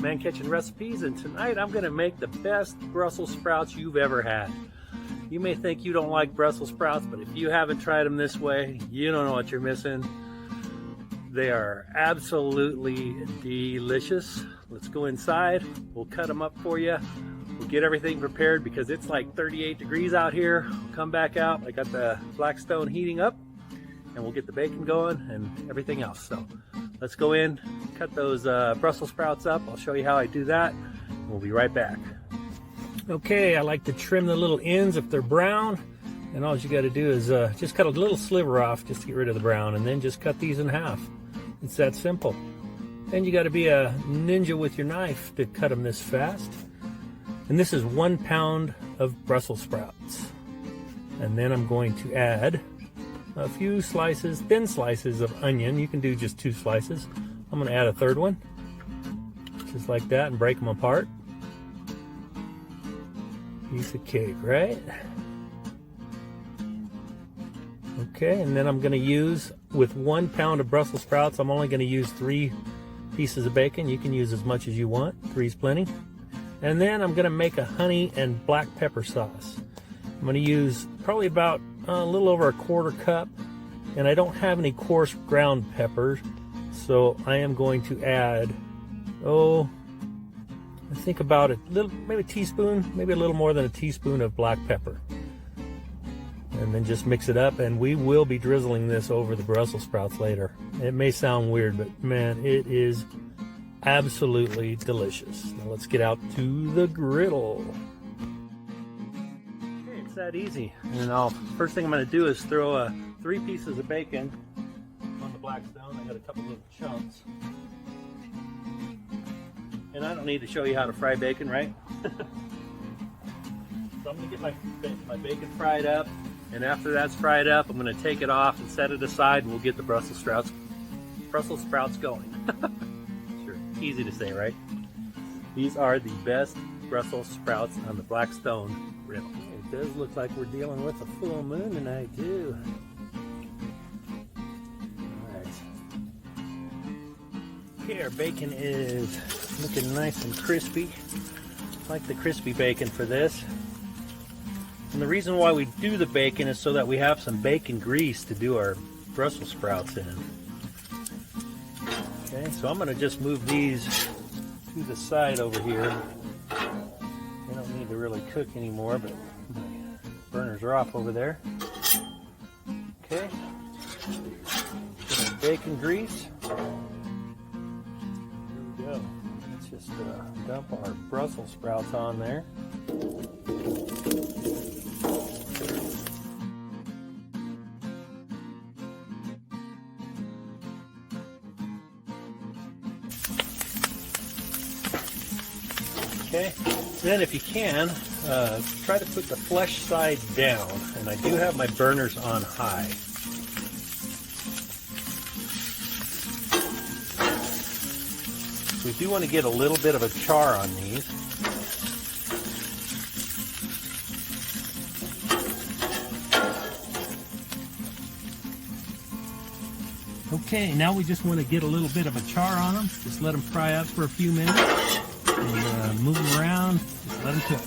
Man Kitchen Recipes, and tonight I'm going to make the best Brussels sprouts you've ever had. You may think you don't like Brussels sprouts, but if you haven't tried them this way, you don't know what you're missing. They are absolutely delicious. Let's go inside. We'll cut them up for you. We'll get everything prepared because it's like 38 degrees out here. We'll come back out. I got the Blackstone heating up, and we'll get the bacon going and everything else. So let's go in, cut those Brussels sprouts up. I'll show you how I do that. We'll be right back. Okay, I like to trim the little ends if they're brown. And all you got to do is just cut a little sliver off just to get rid of the brown, and then just cut these in half. It's that simple. Then you got to be a ninja with your knife to cut them this fast. And this is 1 pound of Brussels sprouts. And then I'm going to add a few slices, thin slices of onion. You can do just 2 slices. I'm going to add a third one, just like that, and break them apart. Piece of cake, right? Okay, and then I'm going to use, with 1 pound of Brussels sprouts, I'm only going to use 3 pieces of bacon. You can use as much as you want. 3 is plenty. And then I'm going to make a honey and black pepper sauce. I'm going to use probably about a little over a 1/4 cup. And I don't have any coarse ground peppers, so I am going to add, I think about a little, maybe a teaspoon, maybe a little more than a teaspoon of black pepper. And then just mix it up, and we will be drizzling this over the Brussels sprouts later. It may sound weird, but man, it is absolutely delicious. Now let's get out to the griddle. Okay, it's that easy. And first thing I'm going to do is throw 3 pieces of bacon on the Blackstone. I got a couple little chunks. And I don't need to show you how to fry bacon, right? So I'm going to get my bacon fried up. And after that's fried up, I'm going to take it off and set it aside, and we'll get the Brussels sprouts going. Sure, easy to say, right? These are the best Brussels sprouts on the Blackstone Griddle. It does look like we're dealing with a full moon tonight, too. All right. Okay, our bacon is looking nice and crispy. I like the crispy bacon for this. And the reason why we do the bacon is so that we have some bacon grease to do our Brussels sprouts in. Okay, so I'm going to just move these to the side over here. They don't need to really cook anymore, but my burners are off over there. Okay, get our bacon grease. Here we go. Let's just dump our Brussels sprouts on there. Okay, then if you can, try to put the flesh side down, and I do have my burners on high. We do want to get a little bit of a char on these. Okay, now we just want to get a little bit of a char on them. Just let them fry up for a few minutes. And move them around, just let them cook.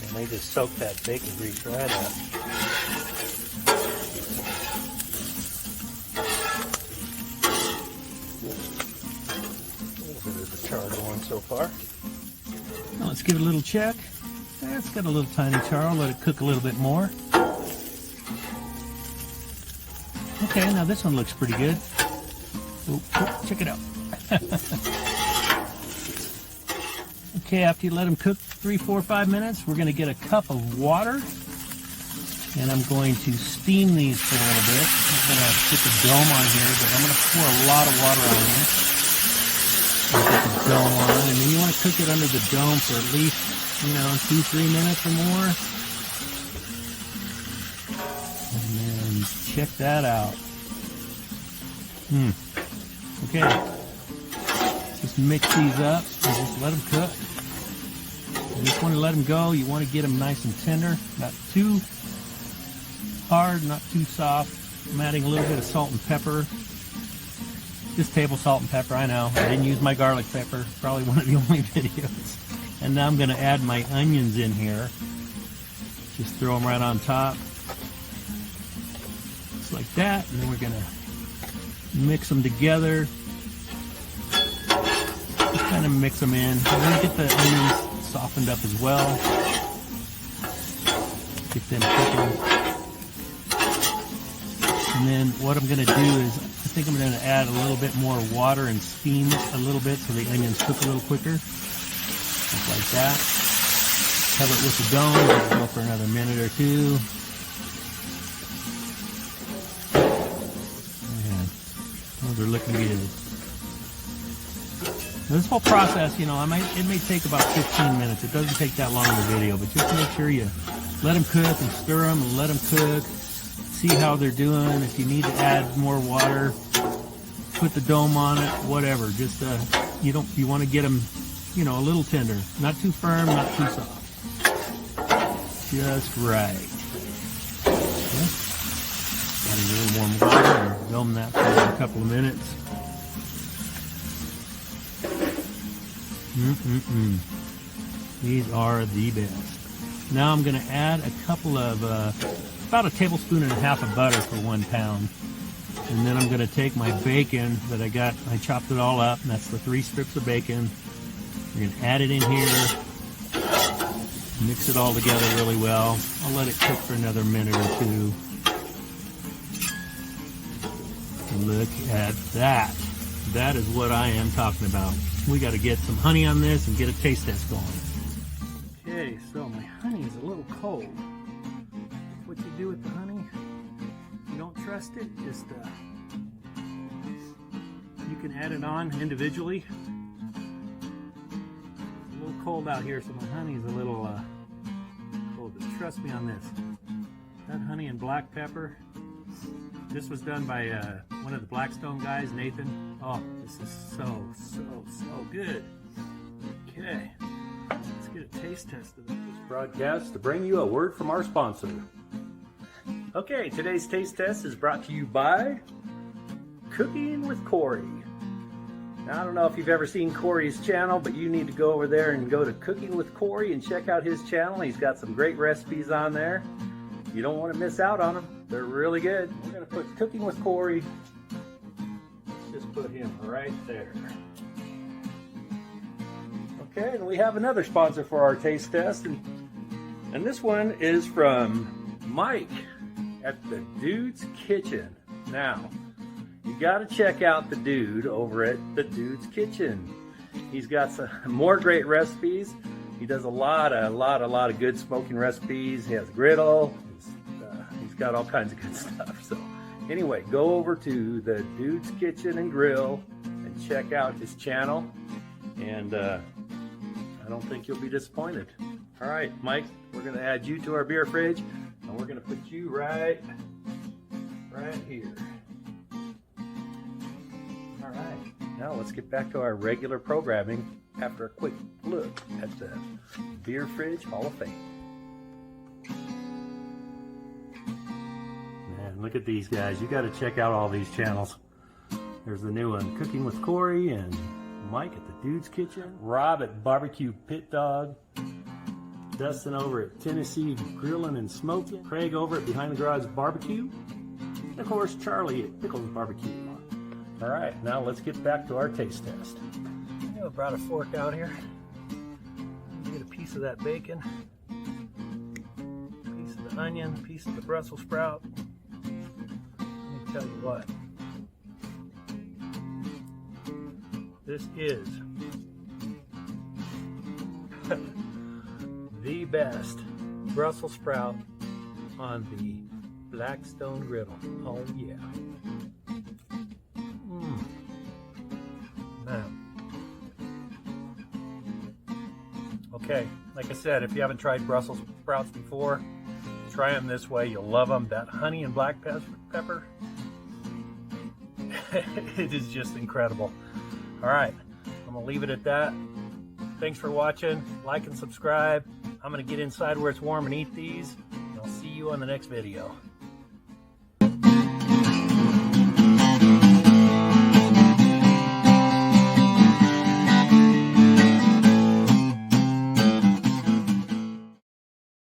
And they just soak that bacon grease right up. A little bit of the char going so far. Now let's give it a little check. It's got a little tiny char. I'll let it cook a little bit more. Okay, now this one looks pretty good. Oh, check it out. Okay, after you let them cook 3, 4, 5 minutes, we're going to get a cup of water, and I'm going to steam these for a little bit. I'm going to put the dome on here, but I'm going to pour a lot of water on here. Put the dome on, and then you want to cook it under the dome for at least, 2, 3 minutes or more. And then check that out. Okay, just mix these up and just let them cook. You just want to let them go. You want to get them nice and tender, not too hard, not too soft. I'm adding a little bit of salt and pepper. Just table salt and pepper, I know. I didn't use my garlic pepper, probably one of the only videos. And now I'm gonna add my onions in here. Just throw them right on top. Just like that, and then we're gonna mix them together. Just kind of mix them in. I'm gonna get the onions softened up as well. Get them cooking. And then what I'm gonna do is, I think I'm gonna add a little bit more water and steam a little bit so the onions cook a little quicker. Just like that. Cover it with the dome, let it go for another minute or two. And those are looking good. This whole process, you know, it may take about 15 minutes. It doesn't take that long in the video, but just make sure you let them cook and stir them and let them cook. See how they're doing. If you need to add more water, put the dome on it, whatever. Just you want to get them, you know, a little tender, not too firm, not too soft. Just right. Okay. Adding a little warm water and dome that for a couple of minutes. These are the best. Now I'm going to add a couple of, about a tablespoon and a half of butter for 1 pound. And then I'm going to take my bacon that I chopped it all up, and that's the 3 strips of bacon. We're going to add it in here. Mix it all together really well. I'll let it cook for another minute or two. Look at that. That is what I am talking about. We got to get some honey on this and get a taste test going. Okay, so my honey is a little cold. What you do with the honey, if you don't trust it, just you can add it on individually. It's a little cold out here, so my honey is a little cold, but trust me on this. That honey and black pepper, this was done by one of the Blackstone guys, Nathan. Oh, this is so good. Okay, let's get a taste test of this broadcast to bring you a word from our sponsor. Okay, today's taste test is brought to you by Cooking with Corey. Now, I don't know if you've ever seen Corey's channel, but you need to go over there and go to Cooking with Corey and check out his channel. He's got some great recipes on there. You don't want to miss out on them. They're really good. We're going to put Cooking with Corey. Just put him right there. Okay, and we have another sponsor for our taste test. And this one is from Mike at the Dude's Kitchen. Now, you got to check out the dude over at the Dude's Kitchen. He's got some more great recipes. He does a lot of good smoking recipes. He has a griddle. He's got all kinds of good stuff. So anyway, go over to the Dude's Kitchen and Grill and check out his channel. And I don't think you'll be disappointed. All right, Mike, we're going to add you to our beer fridge, and we're going to put you right here. All right, now let's get back to our regular programming after a quick look at the Beer Fridge Hall of Fame. Man, look at these guys. You got to check out all these channels. There's the new one, Cooking with Corey, and Mike at the Dude's Kitchen, Rob at Barbecue Pit Dog, Dustin over at Tennessee Grilling and Smoking, Craig over at Behind the Garage Barbecue, and of course Charlie at Pickles Barbecue. All right, now let's get back to our taste test. I brought a fork out here. Get a piece of that bacon, piece of the onion, piece of the Brussels sprout. Let me tell you what. This is the best Brussels sprout on the Blackstone Griddle. Oh yeah. Man. Okay, like I said, if you haven't tried Brussels sprouts before, try them this way. You'll love them. That honey and black pepper, it is just incredible. All right, I'm gonna leave it at that. Thanks for watching. Like and subscribe. I'm gonna get inside where it's warm and eat these. And I'll see you on the next video.